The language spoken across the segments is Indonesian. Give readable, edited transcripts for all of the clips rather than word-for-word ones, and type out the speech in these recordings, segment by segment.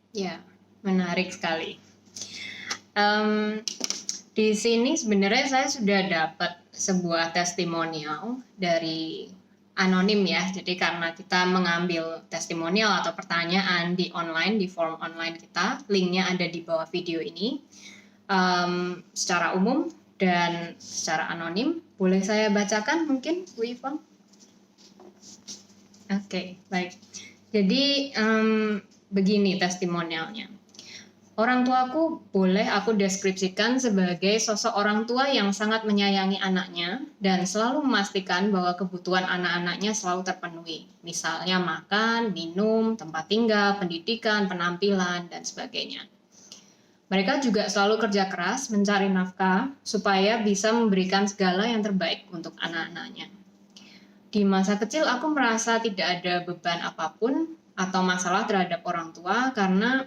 Ya, menarik sekali. Di sini sebenarnya saya sudah dapat sebuah testimonial dari anonim ya. Jadi karena kita mengambil testimonial atau pertanyaan di online, di form online kita, linknya ada di bawah video ini, secara umum dan secara anonim. Boleh saya bacakan mungkin, Bu Ivon? Oke, baik. Jadi begini testimonialnya. Orang tuaku boleh aku deskripsikan sebagai sosok orang tua yang sangat menyayangi anaknya dan selalu memastikan bahwa kebutuhan anak-anaknya selalu terpenuhi. Misalnya makan, minum, tempat tinggal, pendidikan, penampilan, dan sebagainya. Mereka juga selalu kerja keras mencari nafkah supaya bisa memberikan segala yang terbaik untuk anak-anaknya. Di masa kecil aku merasa tidak ada beban apapun atau masalah terhadap orang tua karena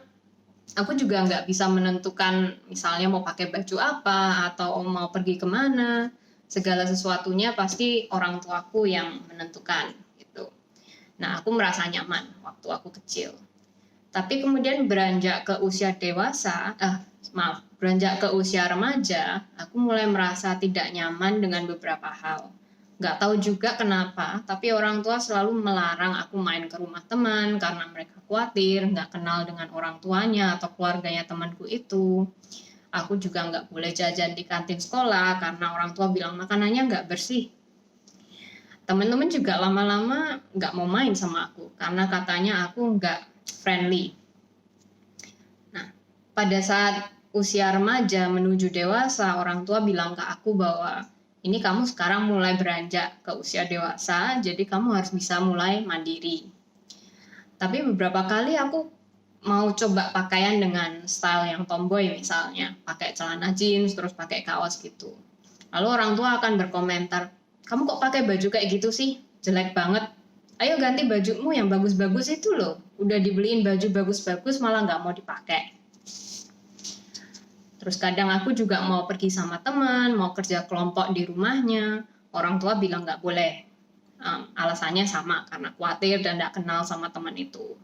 aku juga nggak bisa menentukan misalnya mau pakai baju apa atau mau pergi kemana. Segala sesuatunya pasti orang tuaku yang menentukan gitu. Nah, aku merasa nyaman waktu aku kecil. Tapi kemudian beranjak ke usia dewasa, beranjak ke usia remaja, aku mulai merasa tidak nyaman dengan beberapa hal. Nggak tahu juga kenapa, tapi orang tua selalu melarang aku main ke rumah teman karena mereka khawatir nggak kenal dengan orang tuanya atau keluarganya temanku itu. Aku juga nggak boleh jajan di kantin sekolah karena orang tua bilang makanannya nggak bersih. Teman-teman juga lama-lama nggak mau main sama aku karena katanya aku nggak friendly. Nah, pada saat usia remaja menuju dewasa, orang tua bilang ke aku bahwa ini kamu sekarang mulai beranjak ke usia dewasa, jadi kamu harus bisa mulai mandiri. Tapi beberapa kali aku mau coba pakaian dengan style yang tomboy misalnya, pakai celana jeans, terus pakai kaos gitu. Lalu orang tua akan berkomentar, kamu kok pakai baju kayak gitu sih? Jelek banget. Ayo ganti bajumu yang bagus-bagus itu loh. Udah dibeliin baju bagus-bagus malah nggak mau dipakai. Terus kadang aku juga mau pergi sama teman, mau kerja kelompok di rumahnya, orang tua bilang nggak boleh. Alasannya sama, karena khawatir dan nggak kenal sama teman itu.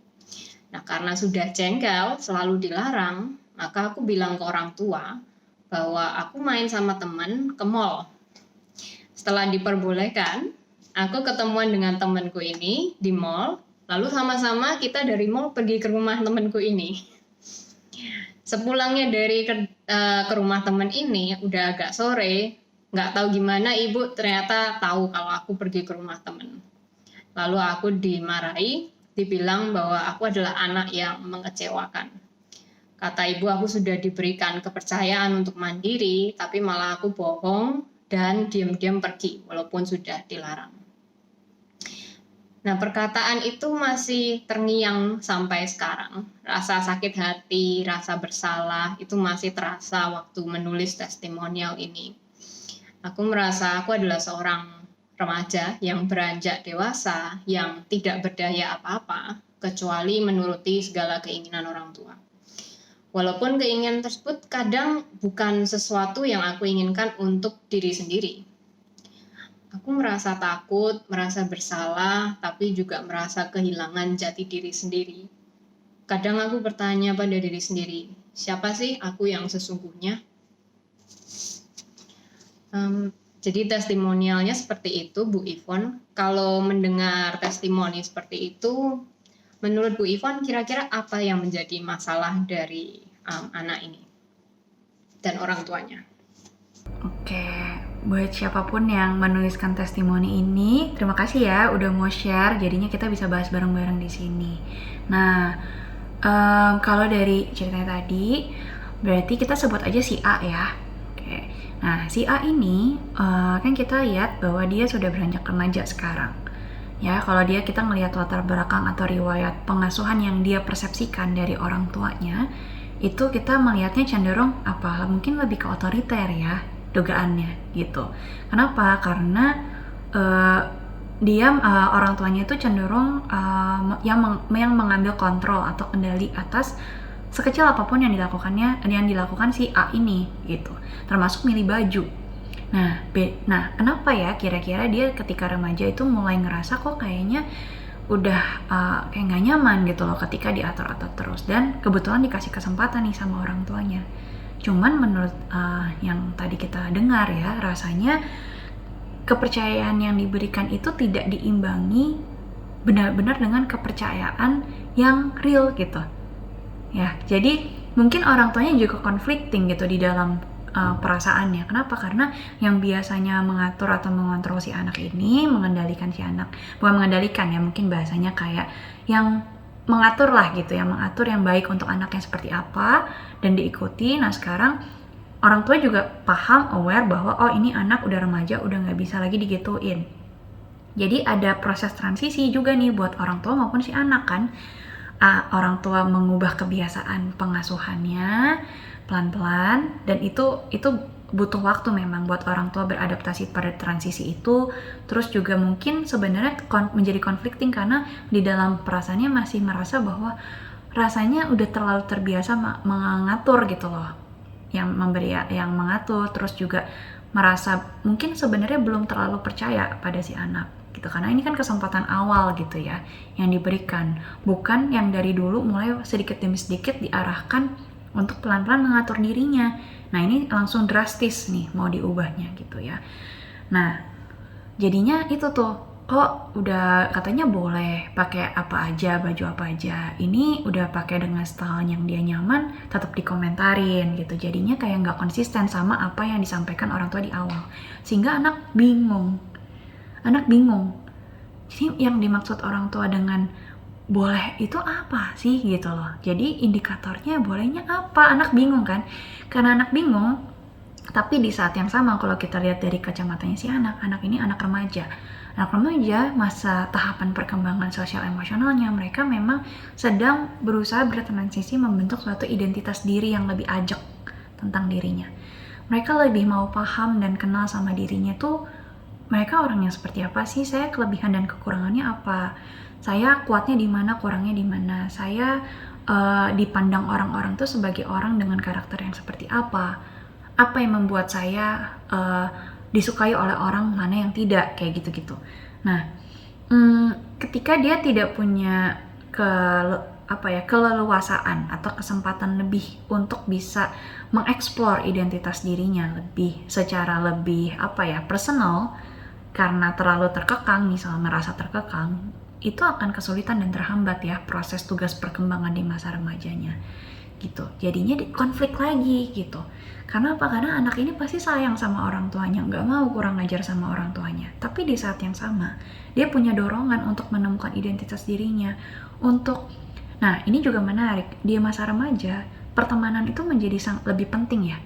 Nah, karena sudah jengkel, selalu dilarang, maka aku bilang ke orang tua bahwa aku main sama teman ke mall. Setelah diperbolehkan, aku ketemuan dengan temanku ini di mall, lalu sama-sama kita dari mall pergi ke rumah temanku ini. Sepulangnya dari ke rumah teman ini udah agak sore, nggak tahu gimana ibu ternyata tahu kalau aku pergi ke rumah teman. Lalu aku dimarahi, dibilang bahwa aku adalah anak yang mengecewakan. Kata ibu aku sudah diberikan kepercayaan untuk mandiri, tapi malah aku bohong dan diam-diam pergi walaupun sudah dilarang. Nah, perkataan itu masih terngiang sampai sekarang. Rasa sakit hati, rasa bersalah, itu masih terasa waktu menulis testimonial ini. Aku merasa aku adalah seorang remaja yang beranjak dewasa, yang tidak berdaya apa-apa, kecuali menuruti segala keinginan orang tua. Walaupun keinginan tersebut kadang bukan sesuatu yang aku inginkan untuk diri sendiri. Aku merasa takut, merasa bersalah, tapi juga merasa kehilangan jati diri sendiri. Kadang aku bertanya pada diri sendiri, siapa sih aku yang sesungguhnya? Jadi testimonialnya seperti itu, Bu Ivon. Kalau mendengar testimoni seperti itu, menurut Bu Ivon kira-kira apa yang menjadi masalah dari anak ini dan orang tuanya? Oke, buat siapapun yang menuliskan testimoni ini, terima kasih ya udah mau share. Jadinya kita bisa bahas bareng-bareng di sini. Nah, kalau dari ceritanya tadi, berarti kita sebut aja si A ya. Oke. Nah, si A ini kan kita lihat bahwa dia sudah beranjak remaja sekarang. Ya, kalau dia kita ngelihat latar belakang atau riwayat pengasuhan yang dia persepsikan dari orang tuanya, itu kita melihatnya cenderung mungkin lebih ke otoriter ya, dugaannya gitu. Kenapa? Karena dia orang tuanya itu cenderung yang mengambil kontrol atau kendali atas sekecil apapun yang dilakukan si A ini gitu, termasuk milih baju. Nah, kenapa ya kira-kira dia ketika remaja itu mulai ngerasa kok kayaknya udah kayak nggak nyaman gitu loh ketika diatur-atur terus, dan kebetulan dikasih kesempatan nih sama orang tuanya. Cuman menurut yang tadi kita dengar ya, rasanya kepercayaan yang diberikan itu tidak diimbangi benar-benar dengan kepercayaan yang real gitu ya. Jadi mungkin orang tuanya juga conflicting gitu di dalam perasaannya. Kenapa? Karena yang biasanya mengatur atau mengontrol si anak ini, mengendalikan si anak, bukan mengendalikan ya, mungkin bahasanya kayak yang mengatur lah gitu, yang mengatur yang baik untuk anaknya seperti apa dan diikuti. Nah sekarang orang tua juga paham, aware bahwa oh ini anak udah remaja, udah nggak bisa lagi digituin. Jadi ada proses transisi juga nih buat orang tua maupun si anak kan. Orang tua mengubah kebiasaan pengasuhannya pelan-pelan, dan itu butuh waktu memang buat orang tua beradaptasi pada transisi itu. Terus juga mungkin sebenarnya menjadi conflicting karena di dalam perasaannya masih merasa bahwa rasanya udah terlalu terbiasa mengatur gitu loh, yang mengatur. Terus juga merasa mungkin sebenarnya belum terlalu percaya pada si anak gitu, karena ini kan kesempatan awal gitu ya yang diberikan, bukan yang dari dulu mulai sedikit demi sedikit diarahkan untuk pelan-pelan mengatur dirinya. Nah ini langsung drastis nih mau diubahnya gitu ya. Nah jadinya itu tuh, kok udah katanya boleh pakai apa aja, baju apa aja, ini udah pakai dengan style yang dia nyaman tetap dikomentarin gitu. Jadinya kayak nggak konsisten sama apa yang disampaikan orang tua di awal, sehingga anak bingung. Jadi yang dimaksud orang tua dengan boleh itu apa sih gitu loh. Jadi indikatornya bolehnya apa, anak bingung kan. Karena anak bingung, tapi di saat yang sama kalau kita lihat dari kacamatanya si anak ini anak remaja, masa tahapan perkembangan sosial emosionalnya, mereka memang sedang berusaha bertransisi membentuk suatu identitas diri yang lebih ajak tentang dirinya. Mereka lebih mau paham dan kenal sama dirinya tuh, mereka orangnya seperti apa sih, saya kelebihan dan kekurangannya apa, saya kuatnya di mana, kurangnya di mana, saya dipandang orang-orang tuh sebagai orang dengan karakter yang seperti apa yang membuat saya disukai oleh orang, mana yang tidak, kayak gitu-gitu. Nah, ketika dia tidak punya keleluasaan atau kesempatan lebih untuk bisa mengeksplor identitas dirinya secara lebih personal, karena terlalu terkekang, misalnya merasa terkekang, itu akan kesulitan dan terhambat ya proses tugas perkembangan di masa remajanya gitu. Jadinya konflik lagi gitu. Karena apa? Karena anak ini pasti sayang sama orang tuanya, nggak mau kurang ajar sama orang tuanya. Tapi di saat yang sama, dia punya dorongan untuk menemukan identitas dirinya. Nah ini juga menarik, di masa remaja, pertemanan itu menjadi lebih penting ya.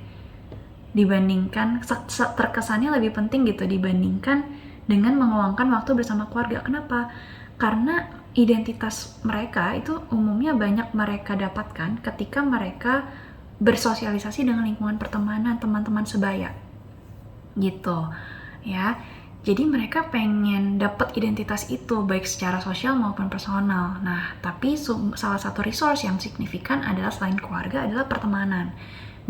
Dibandingkan, terkesannya lebih penting gitu dibandingkan dengan mengeluangkan waktu bersama keluarga. Kenapa? Karena identitas mereka itu umumnya banyak mereka dapatkan ketika mereka bersosialisasi dengan lingkungan pertemanan, teman-teman sebaya gitu ya. Jadi mereka pengen dapat identitas itu baik secara sosial maupun personal. Nah tapi salah satu resource yang signifikan adalah selain keluarga adalah pertemanan.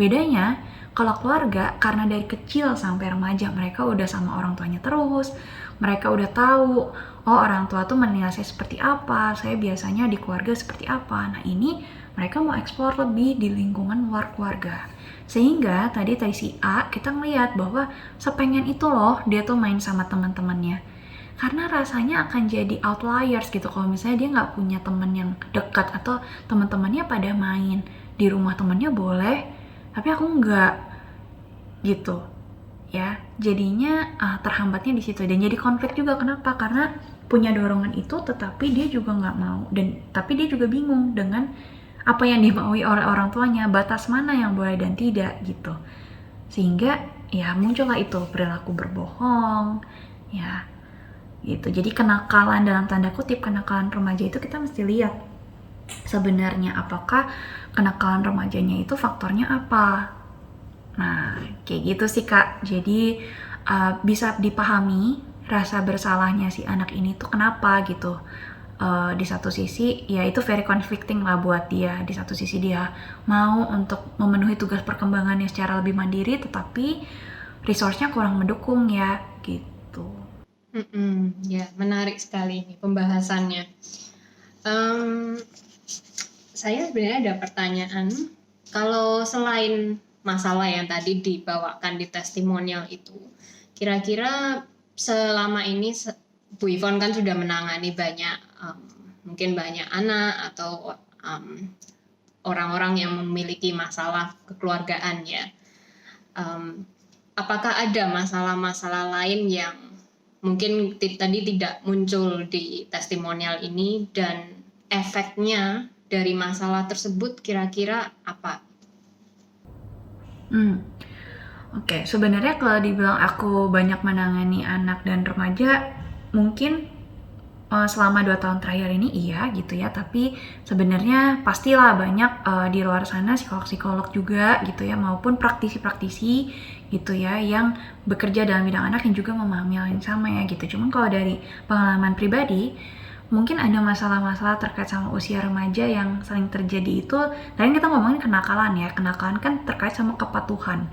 Bedanya kalau keluarga, karena dari kecil sampai remaja mereka udah sama orang tuanya terus, mereka udah tahu, oh orang tua tuh menilai saya seperti apa, saya biasanya di keluarga seperti apa. Nah ini mereka mau eksplor lebih di lingkungan luar keluarga. Sehingga tadi si A, kita ngeliat bahwa sepengen itu loh dia tuh main sama teman-temannya. Karena rasanya akan jadi outliers gitu kalau misalnya dia nggak punya teman yang dekat, atau teman-temannya pada main di rumah temannya boleh, tapi aku enggak gitu ya. Jadinya terhambatnya di situ dan jadi konflik juga. Kenapa? Karena punya dorongan itu tetapi dia juga nggak mau, tapi dia juga bingung dengan apa yang dimaui oleh orang tuanya, batas mana yang boleh dan tidak gitu. Sehingga ya muncullah itu perilaku berbohong ya gitu. Jadi kenakalan dalam tanda kutip, kenakalan remaja itu kita mesti lihat sebenarnya apakah kenakalan remajanya itu faktornya apa. Nah kayak gitu sih Kak. Jadi bisa dipahami rasa bersalahnya si anak ini tuh kenapa gitu. Di satu sisi ya itu very conflicting lah buat dia. Di satu sisi dia mau untuk memenuhi tugas perkembangannya secara lebih mandiri, tetapi resource-nya kurang mendukung ya gitu. Ya, menarik sekali ini pembahasannya. Em, saya sebenarnya ada pertanyaan. Kalau selain masalah yang tadi dibawakan di testimonial itu, kira-kira selama ini Bu Yvonne kan sudah menangani banyak, mungkin banyak anak atau orang-orang yang memiliki masalah kekeluargaan ya. Apakah ada masalah-masalah lain yang mungkin tadi tidak muncul di testimonial ini, dan efeknya dari masalah tersebut kira-kira apa? Oke, sebenarnya kalau dibilang aku banyak menangani anak dan remaja, mungkin selama 2 tahun terakhir ini iya gitu ya, tapi sebenarnya pastilah banyak di luar sana psikolog-psikolog juga gitu ya, maupun praktisi-praktisi gitu ya yang bekerja dalam bidang anak yang juga memahami hal yang sama ya gitu. Cuman kalau dari pengalaman pribadi, mungkin ada masalah-masalah terkait sama usia remaja yang sering terjadi itu. Tadi kita ngomongin kenakalan ya, kenakalan kan terkait sama kepatuhan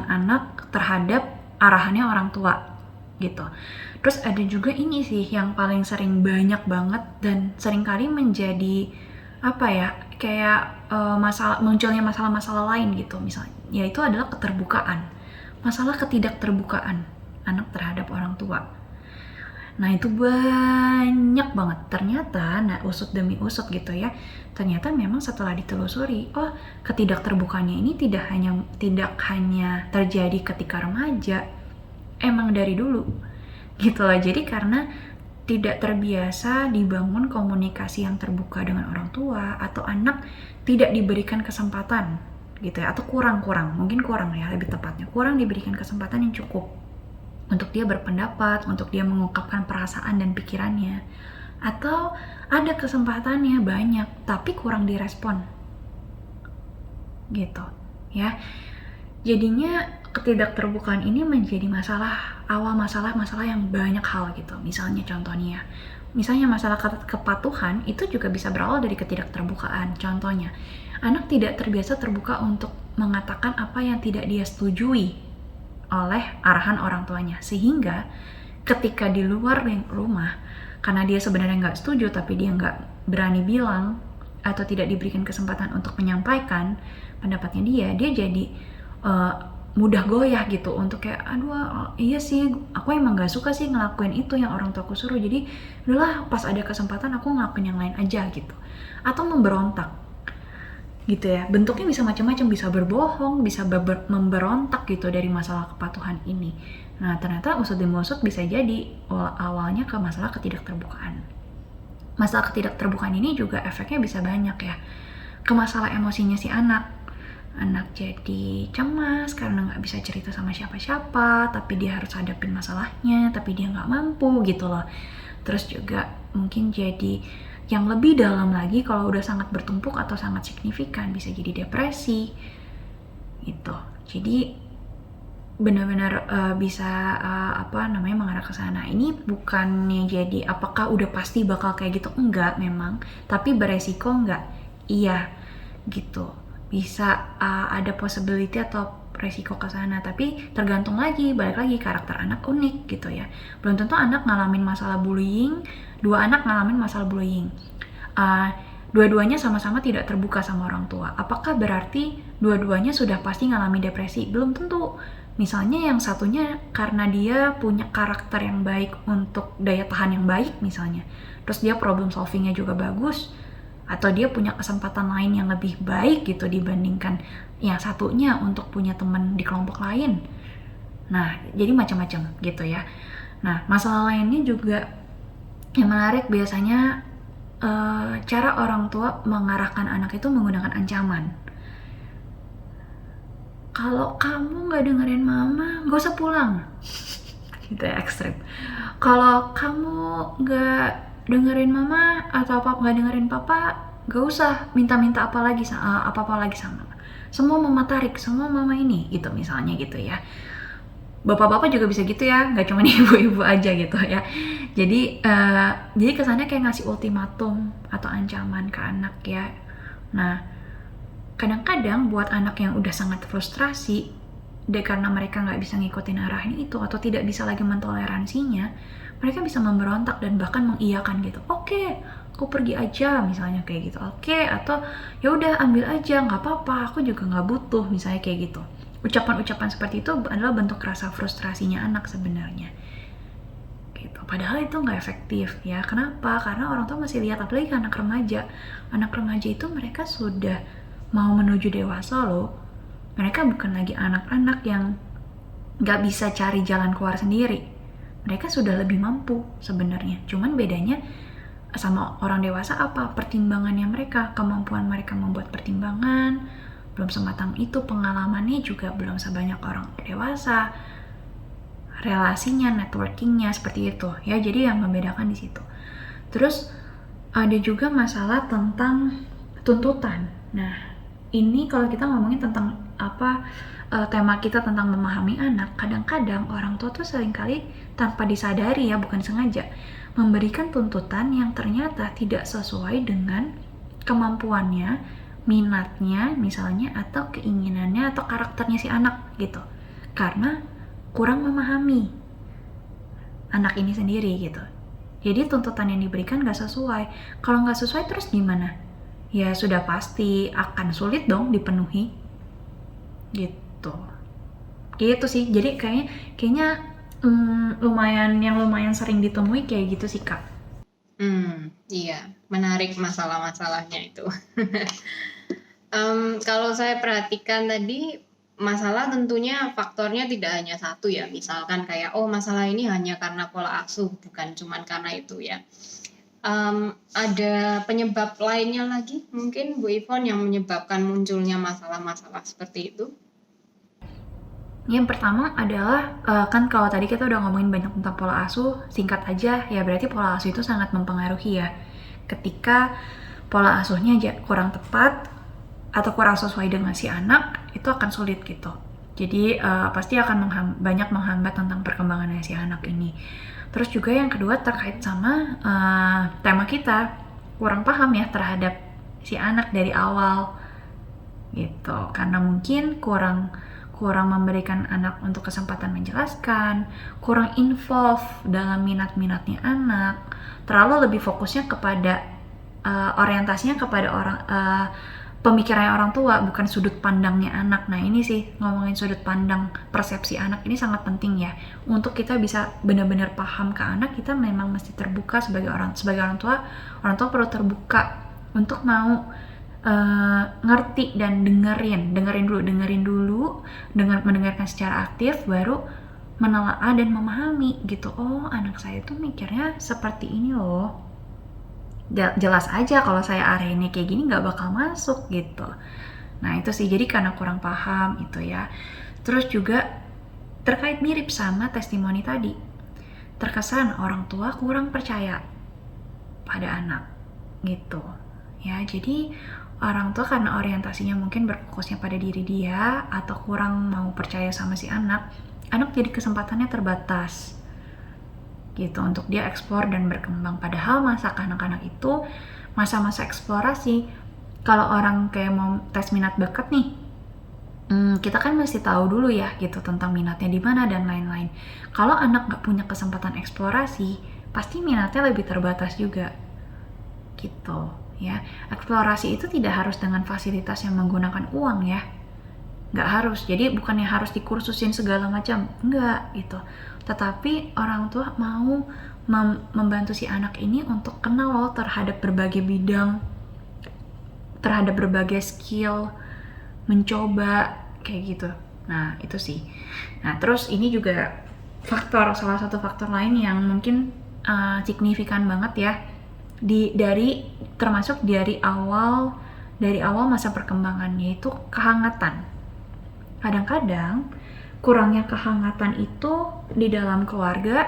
anak terhadap arahannya orang tua gitu. Terus ada juga ini sih yang paling sering banyak banget dan seringkali menjadi apa ya, kayak munculnya masalah-masalah lain gitu misalnya, yaitu adalah masalah ketidakterbukaan anak terhadap orang tua. Nah itu banyak banget ternyata, usut demi usut gitu ya, ternyata memang setelah ditelusuri, ketidakterbukaannya ini tidak hanya terjadi ketika remaja, emang dari dulu gitu lah. Jadi karena tidak terbiasa dibangun komunikasi yang terbuka dengan orang tua, atau anak tidak diberikan kesempatan gitu ya, atau kurang ya, lebih tepatnya kurang diberikan kesempatan yang cukup untuk dia berpendapat, untuk dia mengungkapkan perasaan dan pikirannya, atau ada kesempatannya banyak tapi kurang direspon gitu ya. Jadinya ketidakterbukaan ini menjadi masalah yang banyak hal gitu. Misalnya masalah kepatuhan itu juga bisa berawal dari ketidakterbukaan. Contohnya, anak tidak terbiasa terbuka untuk mengatakan apa yang tidak dia setujui oleh arahan orang tuanya, sehingga ketika di luar rumah, karena dia sebenarnya nggak setuju tapi dia nggak berani bilang atau tidak diberikan kesempatan untuk menyampaikan pendapatnya, dia jadi mudah goyah gitu untuk kayak, iya sih aku emang nggak suka sih ngelakuin itu yang orang tuaku suruh, jadi udahlah pas ada kesempatan aku ngelakuin yang lain aja gitu, atau memberontak gitu ya. Bentuknya bisa macam-macam, bisa berbohong, bisa memberontak gitu dari masalah kepatuhan ini. Nah ternyata usut demi usut bisa jadi awalnya ke masalah ketidakterbukaan. Masalah ketidakterbukaan ini juga efeknya bisa banyak ya, ke masalah emosinya si anak jadi cemas karena nggak bisa cerita sama siapa-siapa, tapi dia harus hadapin masalahnya tapi dia nggak mampu gitu loh. Terus juga mungkin jadi yang lebih dalam lagi, kalau udah sangat bertumpuk atau sangat signifikan, bisa jadi depresi gitu. Jadi benar-benar bisa mengarah ke sana. Ini bukannya jadi apakah udah pasti bakal kayak gitu, enggak memang, tapi beresiko enggak, iya gitu. Bisa ada possibility atau resiko ke sana, tapi tergantung balik lagi karakter anak unik gitu ya. Belum tentu anak ngalamin masalah bullying, dua anak ngalamin masalah bullying, dua-duanya sama-sama tidak terbuka sama orang tua. Apakah berarti dua-duanya sudah pasti ngalamin depresi? Belum tentu. Misalnya yang satunya karena dia punya karakter yang baik untuk daya tahan yang baik misalnya, terus dia problem solvingnya juga bagus, atau dia punya kesempatan lain yang lebih baik gitu dibandingkan yang satunya untuk punya teman di kelompok lain. Nah, jadi macam-macam gitu ya. Nah, masalah lainnya juga yang menarik biasanya cara orang tua mengarahkan anak itu menggunakan ancaman. Kalau kamu nggak dengerin mama, nggak usah pulang. Gitu ya, ekstrim. Kalau kamu nggak dengerin mama atau nggak dengerin papa, gak usah minta-minta apa-apa lagi sama semua mama tarik, semua mama ini gitu misalnya gitu ya. Bapak-bapak juga bisa gitu ya, nggak cuma ibu-ibu aja gitu ya. Jadi kesannya kayak ngasih ultimatum atau ancaman ke anak ya. Nah kadang-kadang buat anak yang udah sangat frustrasi, karena mereka nggak bisa ngikutin arahan itu atau tidak bisa lagi mentoleransinya, mereka bisa memberontak dan bahkan mengiyakan gitu. Oke, aku pergi aja misalnya kayak gitu. Oke, atau ya udah ambil aja, nggak apa-apa, aku juga nggak butuh misalnya kayak gitu. Ucapan-ucapan seperti itu adalah bentuk rasa frustrasinya anak sebenarnya. Gitu. Padahal itu nggak efektif ya. Kenapa? Karena orang tua masih lihat, apalagi anak remaja. Anak remaja itu mereka sudah mau menuju dewasa loh. Mereka bukan lagi anak-anak yang nggak bisa cari jalan keluar sendiri. Mereka sudah lebih mampu sebenarnya. Cuman bedanya sama orang dewasa apa? Pertimbangannya mereka, kemampuan mereka membuat pertimbangan belum sematang itu, pengalamannya juga belum sebanyak orang dewasa, relasinya, networkingnya seperti itu ya. Jadi yang membedakan di situ. Terus ada juga masalah tentang tuntutan. Nah, ini kalau kita ngomongin tentang tema kita tentang memahami anak, kadang-kadang orang tua tuh seringkali tanpa disadari ya, bukan sengaja, memberikan tuntutan yang ternyata tidak sesuai dengan kemampuannya, minatnya misalnya, atau keinginannya atau karakternya si anak gitu. Karena kurang memahami anak ini sendiri gitu. Jadi tuntutan yang diberikan gak sesuai. Kalau gak sesuai terus gimana? Ya sudah pasti akan sulit dong dipenuhi gitu. Gitu sih. Jadi kayaknya lumayan sering ditemui kayak gitu sih Kak. Iya, menarik masalah-masalahnya itu. Kalau saya perhatikan tadi, masalah tentunya faktornya tidak hanya satu ya. Misalkan kayak, masalah ini hanya karena pola asuh, bukan cuma karena itu ya. Ada penyebab lainnya lagi mungkin Bu Ivon yang menyebabkan munculnya masalah-masalah seperti itu? Yang pertama adalah kan kalau tadi kita udah ngomongin banyak tentang pola asuh, singkat aja ya berarti pola asuh itu sangat mempengaruhi ya. Ketika pola asuhnya kurang tepat atau kurang sesuai dengan si anak, itu akan sulit gitu. Jadi pasti akan banyak menghambat tentang perkembangan si anak ini. Terus juga yang kedua terkait sama tema kita, kurang paham ya terhadap si anak dari awal gitu. Karena mungkin kurang memberikan anak untuk kesempatan menjelaskan, kurang involve dalam minat-minatnya anak, terlalu lebih fokusnya kepada orientasinya kepada pemikirannya orang tua, bukan sudut pandangnya anak. Nah ini sih, ngomongin sudut pandang persepsi anak ini sangat penting ya. Untuk kita bisa benar-benar paham ke anak, kita memang mesti terbuka sebagai orang tua. Orang tua perlu terbuka untuk mau ngerti dan dengerin dulu, mendengarkan secara aktif, baru menelaah dan memahami gitu. Oh, anak saya tuh mikirnya seperti ini loh. Jelas aja kalau saya arahinnya kayak gini nggak bakal masuk gitu. Nah itu sih, jadi karena kurang paham itu ya. Terus juga terkait mirip sama testimoni tadi, terkesan orang tua kurang percaya pada anak gitu ya. Jadi orang tua karena orientasinya mungkin berfokusnya pada diri dia atau kurang mau percaya sama si anak jadi kesempatannya terbatas gitu untuk dia eksplor dan berkembang. Padahal masa kanak-kanak itu masa-masa eksplorasi. Kalau orang kayak mau tes minat bakat nih, kita kan mesti tahu dulu ya gitu tentang minatnya di mana dan lain-lain. Kalau anak nggak punya kesempatan eksplorasi, pasti minatnya lebih terbatas juga gitu ya. Eksplorasi itu tidak harus dengan fasilitas yang menggunakan uang ya, nggak harus. Jadi bukannya harus dikursusin segala macam, enggak gitu. Tetapi orang tua mau membantu si anak ini untuk kenal loh terhadap berbagai bidang, terhadap berbagai skill, mencoba kayak gitu. Nah itu sih. Nah terus ini juga salah satu faktor lain yang mungkin signifikan banget ya, termasuk dari awal masa perkembangan, yaitu kehangatan. Kadang-kadang kurangnya kehangatan itu di dalam keluarga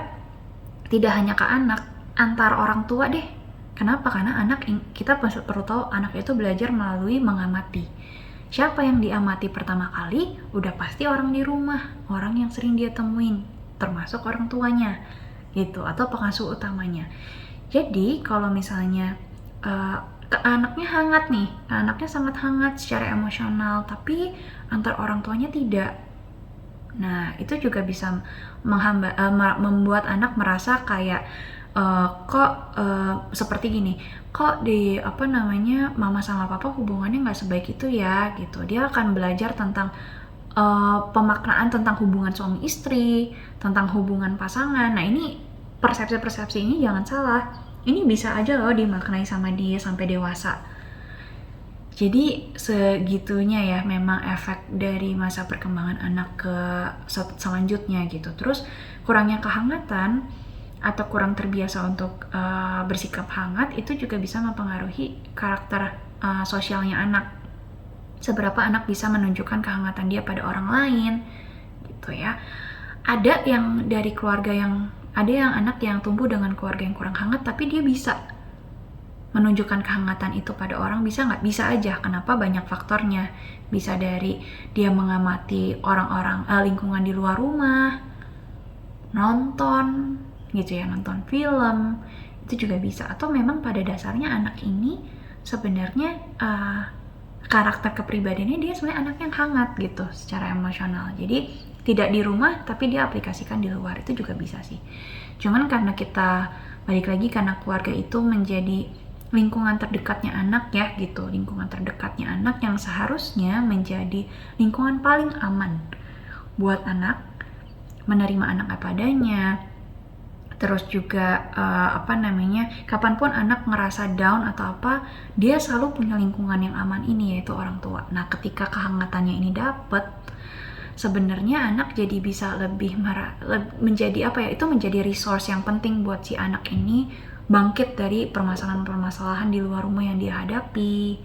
tidak hanya ke anak, antar orang tua deh. Kenapa? Karena kita perlu tahu anak itu belajar melalui mengamati. Siapa yang diamati pertama kali? Udah pasti orang di rumah, orang yang sering dia temuin, termasuk orang tuanya gitu, atau pengasuh utamanya. Jadi kalau misalnya anaknya hangat nih, anaknya sangat hangat secara emosional, tapi antar orang tuanya tidak, Nah, itu juga bisa membuat anak merasa kayak seperti gini, kok di mama sama papa hubungannya nggak sebaik itu ya gitu. Dia akan belajar tentang pemaknaan tentang hubungan suami istri, tentang hubungan pasangan. Nah, ini persepsi-persepsi ini jangan salah, ini bisa aja loh dimaknai sama dia sampai dewasa. Jadi segitunya ya memang efek dari masa perkembangan anak ke selanjutnya gitu. Terus kurangnya kehangatan atau kurang terbiasa untuk bersikap hangat itu juga bisa mempengaruhi karakter sosialnya anak. Seberapa anak bisa menunjukkan kehangatan dia pada orang lain gitu ya. Ada yang anak yang tumbuh dengan keluarga yang kurang hangat tapi dia bisa menunjukkan kehangatan itu pada orang, bisa nggak? Bisa aja. Kenapa? Banyak faktornya. Bisa dari dia mengamati orang-orang lingkungan di luar rumah, nonton gitu ya, nonton film, itu juga bisa. Atau memang pada dasarnya anak ini sebenarnya karakter kepribadiannya dia sebenarnya anak yang hangat gitu secara emosional. Jadi tidak di rumah tapi dia aplikasikan di luar, itu juga bisa sih. Cuman karena kita balik lagi, karena keluarga itu menjadi lingkungan terdekatnya anak ya gitu, lingkungan terdekatnya anak yang seharusnya menjadi lingkungan paling aman buat anak, menerima anak apa adanya. Terus juga kapanpun anak ngerasa down atau apa, dia selalu punya lingkungan yang aman ini, yaitu orang tua. Nah, ketika kehangatannya ini dapet, sebenarnya anak jadi bisa lebih menjadi itu menjadi resource yang penting buat si anak ini bangkit dari permasalahan-permasalahan di luar rumah yang dia hadapi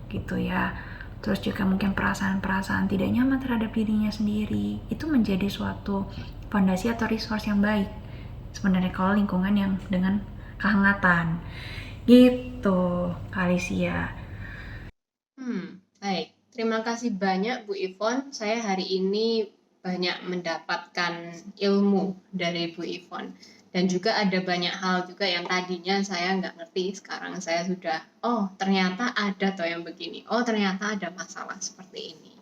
gitu ya. Terus juga mungkin perasaan-perasaan tidak nyaman terhadap dirinya sendiri, itu menjadi suatu fondasi atau resource yang baik sebenarnya kalau lingkungan yang dengan kehangatan gitu, Alicia. Baik. Terima kasih banyak Bu Ivon. Saya hari ini banyak mendapatkan ilmu dari Bu Ivon. Dan juga ada banyak hal juga yang tadinya saya nggak ngerti. Sekarang saya sudah, ternyata ada toh yang begini. Oh, ternyata ada masalah seperti ini.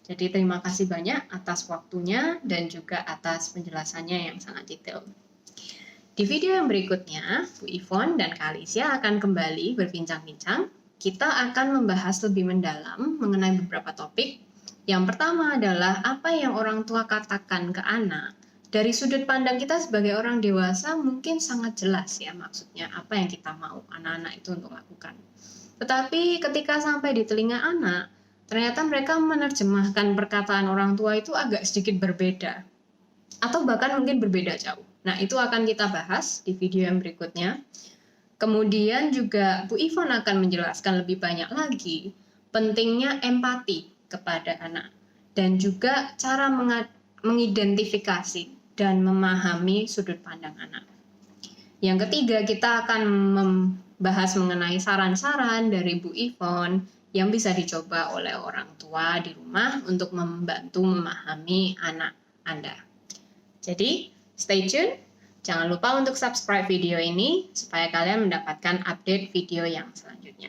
Jadi terima kasih banyak atas waktunya dan juga atas penjelasannya yang sangat detail. Di video yang berikutnya, Bu Ivon dan Kak Alicia akan kembali berbincang-bincang. Kita akan membahas lebih mendalam mengenai beberapa topik. Yang pertama adalah apa yang orang tua katakan ke anak. Dari sudut pandang kita sebagai orang dewasa mungkin sangat jelas ya maksudnya apa yang kita mau anak-anak itu untuk lakukan. Tetapi ketika sampai di telinga anak, ternyata mereka menerjemahkan perkataan orang tua itu agak sedikit berbeda. Atau bahkan mungkin berbeda jauh. Nah, itu akan kita bahas di video yang berikutnya. Kemudian juga Bu Ivon akan menjelaskan lebih banyak lagi pentingnya empati kepada anak dan juga cara mengidentifikasi dan memahami sudut pandang anak. Yang ketiga, kita akan membahas mengenai saran-saran dari Bu Ivon yang bisa dicoba oleh orang tua di rumah untuk membantu memahami anak Anda. Jadi, stay tune. Jangan lupa untuk subscribe video ini supaya kalian mendapatkan update video yang selanjutnya.